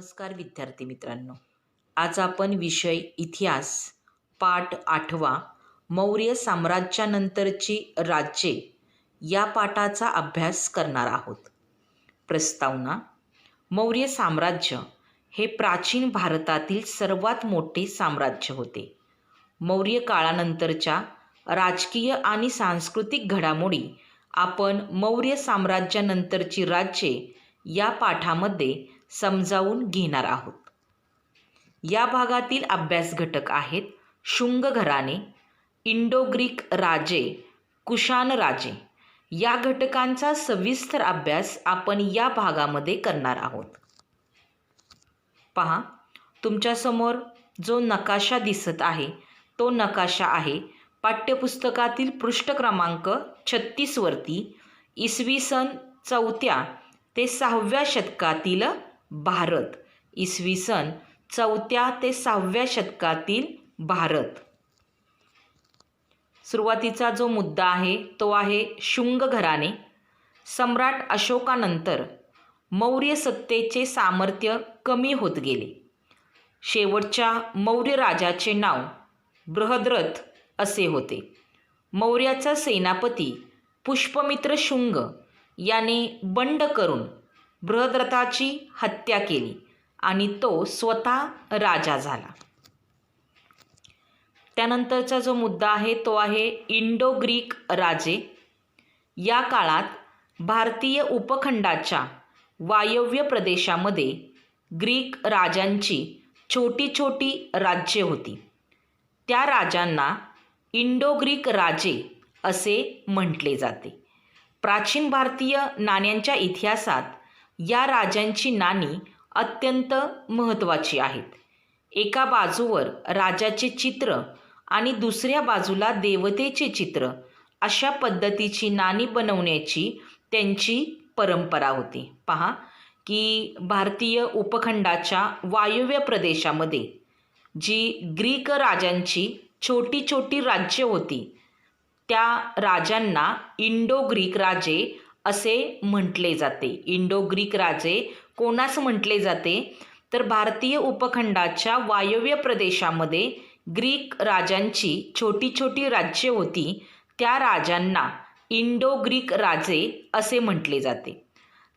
नमस्कार विद्यार्थी मित्रांनो. आज आपण विषय इतिहास पाठ 8वा मौर्य साम्राज्यानंतरची राज्ये या पाठाचा अभ्यास करणार आहोत. प्रस्तावना. मौर्य साम्राज्य हे प्राचीन भारतातील सर्वात मोठे साम्राज्य होते. मौर्य काळानंतरच्या राजकीय आणि सांस्कृतिक घडामोडी आपण मौर्य साम्राज्यानंतरची राज्ये या पाठामध्ये समजावून घेणार आहोत. या भागातील अभ्यास घटक आहेत शुंग घराणे, इंडो ग्रीक राजे, कुशाण राजे. या घटकांचा सविस्तर अभ्यास आपण या भागामध्ये करणार आहोत. पहा, तुमच्यासमोर जो नकाशा दिसत आहे तो नकाशा आहे पाठ्यपुस्तकातील पृष्ठ क्रमांक 36 वरती इसवी सन 4थ्या ते 6व्या शतकातील भारत. इसवी सन 4थ्या ते 6व्या शतकातील भारत. सुरुवातीचा जो मुद्दा आहे तो आहे शुंग घराणे. सम्राट अशोकानंतर मौर्य सत्तेचे सामर्थ्य कमी होत गेले. शेवटच्या मौर्य राजाचे नाव बृहद्रथ असे होते. मौर्याचा सेनापती पुष्पमित्र शुंग याने बंड करून बृहद्रथाची हत्या केली आणि तो स्वतः राजा झाला. त्यानंतरचा जो मुद्दा आहे तो आहे इंडो ग्रीक राजे. या काळात भारतीय उपखंडाच्या वायव्य प्रदेशामध्ये ग्रीक राजांची छोटी छोटी राज्ये होती. त्या राजांना इंडो ग्रीक राजे असे म्हटले जाते. प्राचीन भारतीय नाण्यांच्या इतिहासात या राजांची नाणी अत्यंत महत्त्वाची आहेत. एका बाजूवर राजाचे चित्र आणि दुसऱ्या बाजूला देवतेचे चित्र अशा पद्धतीची नाणी बनवण्याची त्यांची परंपरा होती. पहा की भारतीय उपखंडाच्या वायव्य प्रदेशामध्ये जी ग्रीक राजांची छोटी छोटी राज्ये होती त्या राजांना इंडो ग्रीक राजे असे म्हटले जाते. इंडो ग्रीक राजे कोणास म्हटले जाते तर भारतीय उपखंडाच्या वायव्य प्रदेशामध्ये ग्रीक राजांची छोटी छोटी राज्ये होती त्या राजांना इंडो ग्रीक राजे असे म्हटले जाते.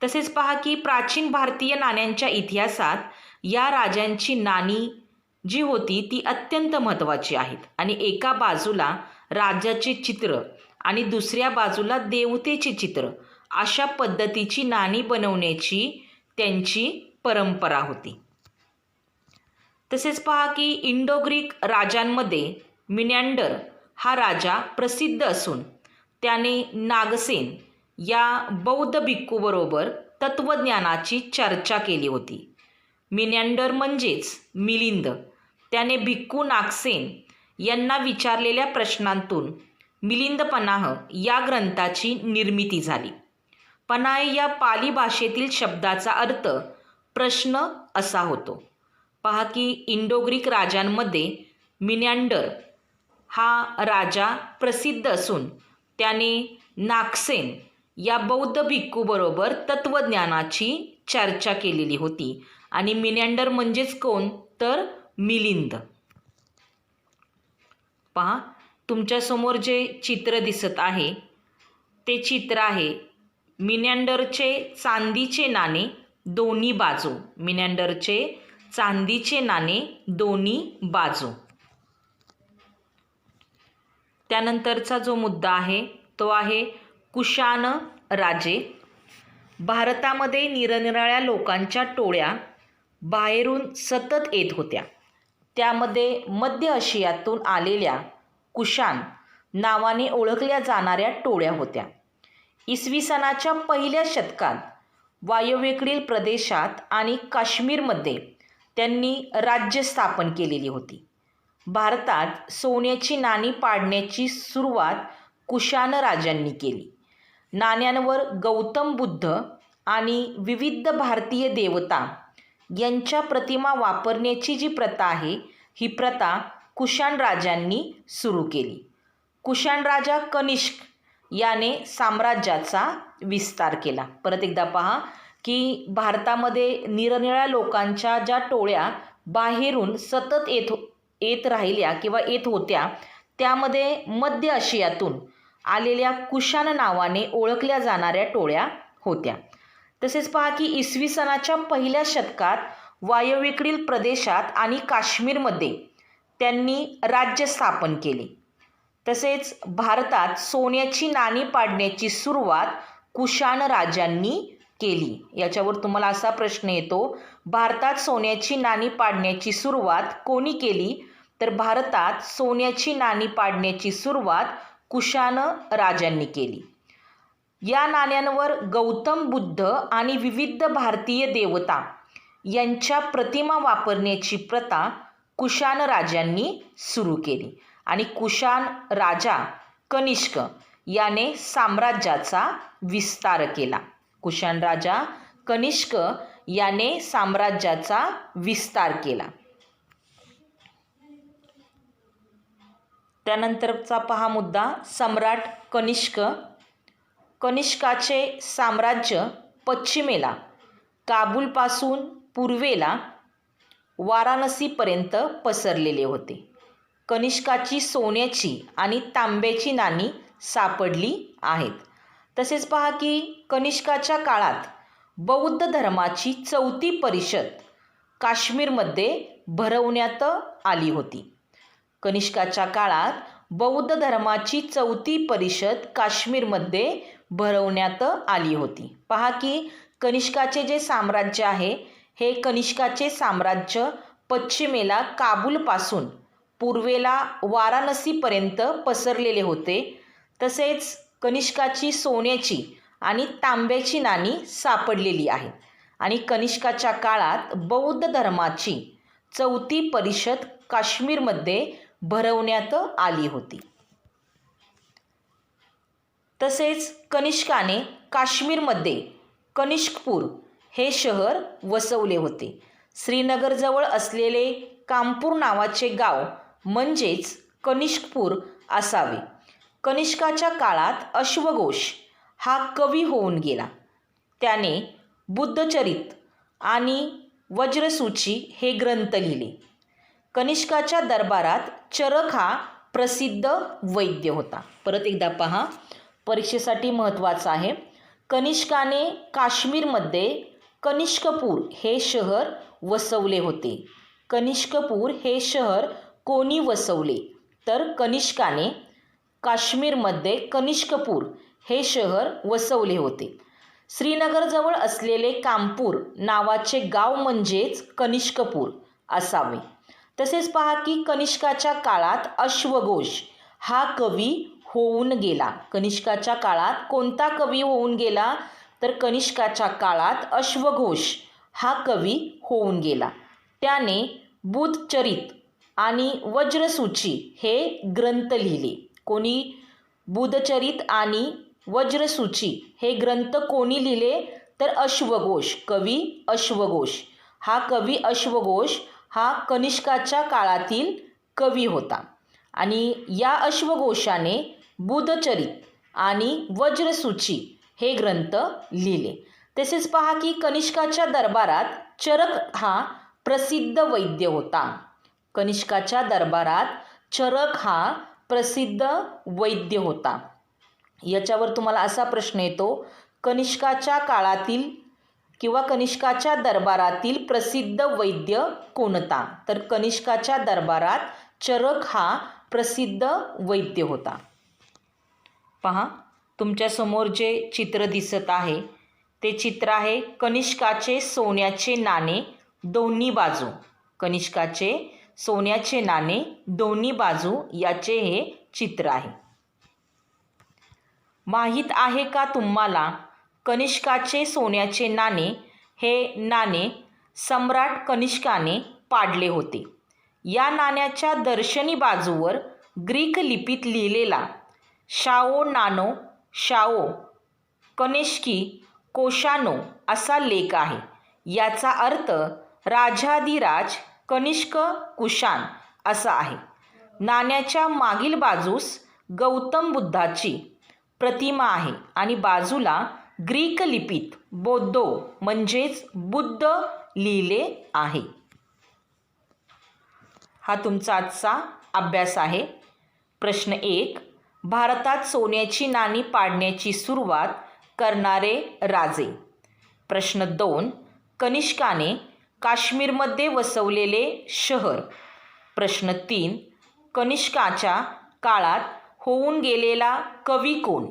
तसेच पहा की प्राचीन भारतीय नाण्यांच्या इतिहासात या राजांची नाणी जी होती ती अत्यंत महत्त्वाची आहेत आणि एका बाजूला राजाचे चित्र आणि दुसऱ्या बाजूला देवतेचे चित्र अशा पद्धतीची नाणी बनवण्याची त्यांची परंपरा होती. तसेच पहा की इंडो ग्रीक राजांमध्ये मिनॅंडर हा राजा प्रसिद्ध असून त्याने नागसेन या बौद्ध भिक्खूबरोबर तत्त्वज्ञानाची चर्चा केली होती. मिनॅंडर म्हणजेच मिलिंद. त्याने भिक्खू नागसेन यांना विचारलेल्या प्रश्नांतून मिलिंद पनाह या ग्रंथाची निर्मिती झाली. पनाह या पाली भाषेतील शब्दाचा अर्थ प्रश्न असा होतो. पहा की इंडो ग्रीक राजांमध्ये मिनॅंडर हा राजा प्रसिद्ध असून त्याने नागसेन या बौद्ध भिक्खूबरोबर तत्त्वज्ञानाची चर्चा केलेली होती आणि मिनॅंडर म्हणजेच कोण तर मिलिंद. पहा तुमच्यासमोर जे चित्र दिसत आहे ते चित्र आहे मिनॅंडरचे चांदीचे नाणे दोन्ही बाजू. मिनॅंडरचे चांदीचे नाणे दोन्ही बाजू. त्यानंतरचा जो मुद्दा आहे तो आहे कुशाण राजे. भारतामध्ये निरनिराळ्या लोकांच्या टोळ्या बाहेरून सतत येत होत्या. त्यामध्ये मध्य आशियातून आलेल्या कुशाण नावाने ओळखल्या जाणाऱ्या टोळ्या होत्या. इसवी सनाच्या पहिल्या शतकात वायव्येकडील प्रदेशात आणि काश्मीरमध्ये त्यांनी राज्य स्थापन केलेली होती. भारतात सोन्याची नाणी पाडण्याची सुरुवात कुशाण राजांनी केली. नाण्यांवर गौतम बुद्ध आणि विविध भारतीय देवता यांच्या प्रतिमा वापरण्याची जी प्रथा आहे ही प्रथा कुशाण राजांनी सुरू केली. कुशाण राजा कनिष्क याने साम्राज्याचा विस्तार केला. परत एकदा पहा की भारतामध्ये निरनिराळ्या लोकांच्या ज्या टोळ्या बाहेरून सतत येत राहिल्या किंवा येत होत्या, त्यामध्ये मध्य आशियातून आलेल्या कुशाण नावाने ओळखल्या जाणाऱ्या टोळ्या होत्या. तसेच पहा की इसवी सनाच्या पहिल्या शतकात वायव्येकडील प्रदेशात आणि काश्मीरमध्ये त्यांनी राज्य स्थापन केले. तसेच भारतात सोन्याची नाणी पाडण्याची सुरुवात कुशाण राजांनी केली. याच्यावर तुम्हाला असा प्रश्न येतो, भारतात सोन्याची नाणी पाडण्याची सुरुवात कोणी केली? तर भारतात सोन्याची नाणी पाडण्याची सुरुवात कुशाण राजांनी केली. या नाण्यांवर गौतम बुद्ध आणि विविध भारतीय देवता यांच्या प्रतिमा वापरण्याची प्रथा कुशाण राजांनी सुरू केली आणि कुशाण राजा कनिष्क याने साम्राज्याचा विस्तार केला. कुशाण राजा कनिष्क याने साम्राज्याचा विस्तार केला. त्यानंतरचा पहा मुद्दा, सम्राट कनिष्क. कनिष्काचे साम्राज्य पश्चिमेला काबूलपासून पूर्वेला वाराणसीपर्यंत पसरलेले होते. कनिष्काची सोन्याची आणि तांब्याची नाणी सापडली आहेत. तसेच पहा की कनिष्काच्या काळात बौद्ध धर्माची 4थी परिषद काश्मीरमध्ये भरवण्यात आली होती. कनिष्काच्या काळात बौद्ध धर्माची 4थी परिषद काश्मीरमध्ये भरवण्यात आली होती. पहा की कनिष्काचे जे साम्राज्य आहे, हे कनिष्काचे साम्राज्य पश्चिमेला काबूलपासून पूर्वेला वाराणसीपर्यंत पसरलेले होते. तसेच कनिष्काची सोन्याची आणि तांब्याची नाणी सापडलेली आहे आणि कनिष्काच्या काळात बौद्ध धर्माची 4थी परिषद काश्मीरमध्ये भरवण्यात आली होती. तसेच कनिष्काने काश्मीरमध्ये कनिष्कपूर हे शहर वसवले होते. श्रीनगरजवळ असलेले कामपूर नावाचे गाव म्हणजेच कनिष्कपूर असावे. कनिष्काच्या काळात अश्वघोष हा कवी होऊन गेला. त्याने बुद्धचरित आणि वज्रसूची हे ग्रंथ लिहिले. कनिष्काच्या दरबारात चरक हा प्रसिद्ध वैद्य होता. परत एकदा पहा, परीक्षेसाठी महत्त्वाचं आहे. कनिष्काने काश्मीरमध्ये कनिष्कपूर हे शहर वसवले होते. कनिष्कपूर हे शहर कोणी वसवले? तर कनिष्काने काश्मीरमध्ये कनिष्कपूर हे शहर वसवले होते. श्रीनगरजवळ असलेले कामपूर नावाचे गाव म्हणजेच कनिष्कपूर असावे. तसेच पहा की कनिष्काच्या काळात अश्वघोष हा कवी होऊन गेला. कनिष्काच्या काळात कोणता कवी होऊन गेला? तर कनिष्काच्या काळात अश्वघोष हा कवी होऊन गेला. त्याने बुद्धचरित आणि वज्रसूची हे ग्रंथ लिहिले. कोणी? बुद्धचरित आणि वज्रसूची हे ग्रंथ कोणी लिहिले? तर अश्वघोष, कवी अश्वघोष. हा कवी अश्वघोष हा कनिष्काच्या काळातील कवी होता आणि या अश्वघोषाने बुद्धचरित आणि वज्रसूची हे ग्रंथ लिहिले. तसेच पहा की कनिष्काच्या दरबारात चरक हा प्रसिद्ध वैद्य होता. कनिष्काच्या दरबारात चरक हा प्रसिद्ध वैद्य होता. याच्यावर तुम्हाला असा प्रश्न येतो, कनिष्काच्या काळातील किंवा कनिष्काच्या दरबारातील प्रसिद्ध वैद्य कोणता? तर कनिष्काच्या दरबारात चरक हा प्रसिद्ध वैद्य होता. पहा, तुमच्यासमोर जे चित्र दिसत आहे ते चित्र आहे कनिष्काचे सोन्याचे नाणे दोन्ही बाजू. कनिष्काचे सोन्याचे नाणे दोन्ही बाजू याचे हे चित्र आहे. माहीत आहे का तुम्हाला कनिष्काचे सोन्याचे नाणे हे नाणे सम्राट कनिष्काने पाडले होते. या नाण्याच्या दर्शनी बाजूवर ग्रीक लिपीत लिहिलेला शाओ नानो शाओ कनिष्की कोशानो असा लेख आहे. याचा अर्थ राजाधिराज कनिष्क कुशाण असा आहे. नाण्याच्या मागील बाजूस गौतम बुद्धाची प्रतिमा आहे आणि बाजूला ग्रीक लिपीत बौद्धो म्हणजेच बुद्ध लिहिले आहे? हा तुमचा आजचा अभ्यास आहे. प्रश्न 1. भारतात सोन्याची नाणी पाडण्याची सुरुवात करणारे राजे. प्रश्न 2. कनिष्काने काश्मीरमध्ये वसवलेले शहर. प्रश्न 3. कनिष्काच्या काळात होऊन गेलेला कवी कोण?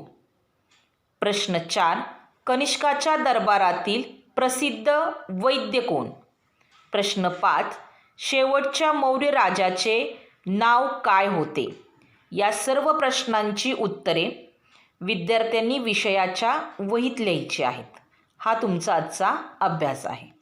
प्रश्न 4. कनिष्काच्या दरबारातील प्रसिद्ध वैद्य कोण? प्रश्न 5. शेवटच्या मौर्य राजाचे नाव काय होते? या सर्व प्रश्नांची उत्तरे विद्यार्थ्यांनी विषयाच्या वहीत लिहायची आहेत. हा तुमचा आजचा अभ्यास आहे.